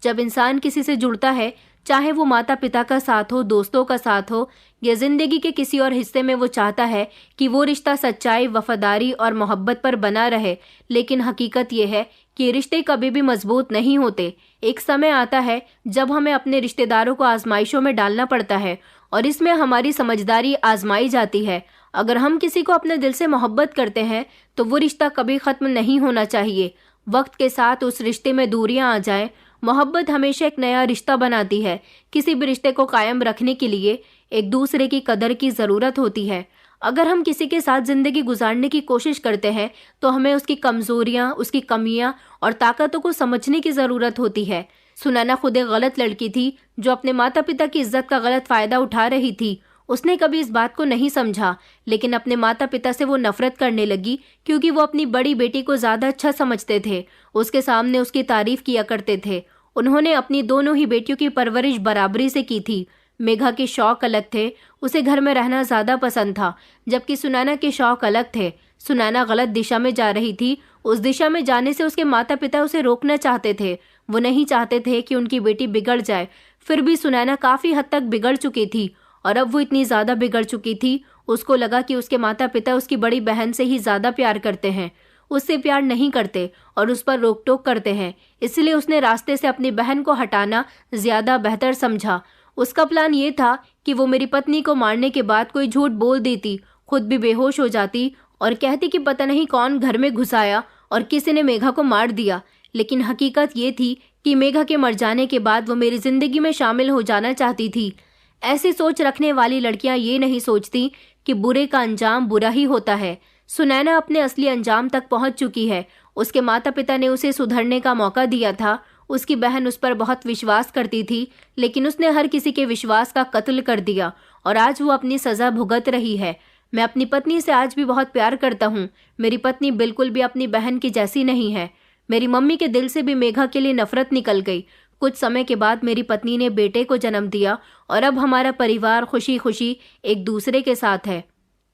[SPEAKER 1] जब इंसान किसी से जुड़ता है, चाहे वो माता पिता का साथ हो, दोस्तों का साथ हो या जिंदगी के किसी और हिस्से में, वो चाहता है कि वो रिश्ता सच्चाई, वफादारी और मोहब्बत पर बना रहे। लेकिन हकीकत ये है कि रिश्ते कभी भी मजबूत नहीं होते। एक समय आता है जब हमें अपने रिश्तेदारों को आजमाइशों में डालना पड़ता है, और इसमें हमारी समझदारी आजमाई जाती है। अगर हम किसी को अपने दिल से मोहब्बत करते हैं तो वो रिश्ता कभी ख़त्म नहीं होना चाहिए। वक्त के साथ उस रिश्ते में दूरियां आ जाएं, मोहब्बत हमेशा एक नया रिश्ता बनाती है। किसी भी रिश्ते को कायम रखने के लिए एक दूसरे की कदर की ज़रूरत होती है। अगर हम किसी के साथ जिंदगी गुजारने की कोशिश करते हैं तो हमें उसकी कमजोरियां, उसकी कमियां और ताकतों को समझने की जरूरत होती है। सुनैना खुद एक गलत लड़की थी जो अपने माता पिता की इज्जत का गलत फायदा उठा रही थी। उसने कभी इस बात को नहीं समझा, लेकिन अपने माता पिता से वो नफरत करने लगी क्योंकि वो अपनी बड़ी बेटी को ज्यादा अच्छा समझते थे। उसके सामने उसकी तारीफ किया करते थे। उन्होंने अपनी दोनों ही बेटियों की परवरिश बराबरी से की थी। मेघा के शौक अलग थे, उसे घर में रहना ज्यादा पसंद था, जबकि सुनैना के शौक अलग थे। सुनैना गलत दिशा में जा रही थी। उस दिशा में जाने से उसके माता पिता उसे रोकना चाहते थे। वो नहीं चाहते थे कि उनकी बेटी बिगड़ जाए। फिर भी सुनैना काफी हद तक बिगड़ चुकी थी और अब वो इतनी ज्यादा बिगड़ चुकी थी, उसको लगा कि उसके माता पिता उसकी बड़ी बहन से ही ज्यादा प्यार करते हैं, उससे प्यार नहीं करते और उस पर रोक टोक करते हैं। इसलिए उसने रास्ते से अपनी बहन को हटाना ज्यादा बेहतर समझा। उसका प्लान ये था कि वो मेरी पत्नी को मारने के बाद कोई झूठ बोल देती, खुद भी बेहोश हो जाती और कहती कि पता नहीं कौन घर में घुस आया और किसी ने मेघा को मार दिया। लेकिन हकीकत ये थी कि मेघा के मर जाने के बाद वो मेरी जिंदगी में शामिल हो जाना चाहती थी। ऐसी सोच रखने वाली लड़कियां ये नहीं सोचती कि बुरे का अंजाम बुरा ही होता है। सुनैना अपने असली अंजाम तक पहुंच चुकी है। उसके माता पिता ने उसे सुधरने का मौका दिया था। उसकी बहन उस पर बहुत विश्वास करती थी, लेकिन उसने हर किसी के विश्वास का कत्ल कर दिया और आज वो अपनी सजा भुगत रही है। मैं अपनी पत्नी से आज भी बहुत प्यार करता हूँ। मेरी पत्नी बिल्कुल भी अपनी बहन की जैसी नहीं है। मेरी मम्मी के दिल से भी मेघा के लिए नफरत निकल गई। कुछ समय के बाद मेरी पत्नी ने बेटे को जन्म दिया और अब हमारा परिवार खुशी खुशी एक दूसरे के साथ है।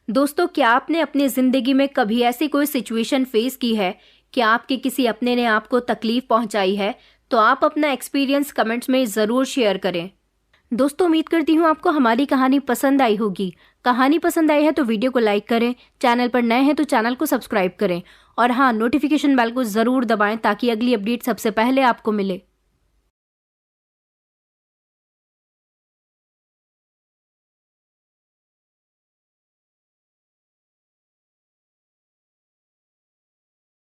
[SPEAKER 1] दोस्तों, क्या आपने अपनी जिंदगी में कभी ऐसी कोई सिचुएशन फेस की है कि आपके किसी अपने ने आपको तकलीफ पहुंचाई है? तो आप अपना एक्सपीरियंस कमेंट्स में ज़रूर शेयर करें। दोस्तों, उम्मीद करती हूँ आपको हमारी कहानी पसंद आई होगी। कहानी पसंद आई है तो वीडियो को लाइक करें, चैनल पर नए हैं तो चैनल को सब्सक्राइब करें और हाँ, नोटिफिकेशन बेल को ज़रूर दबाएं ताकि अगली अपडेट सबसे पहले आपको मिले।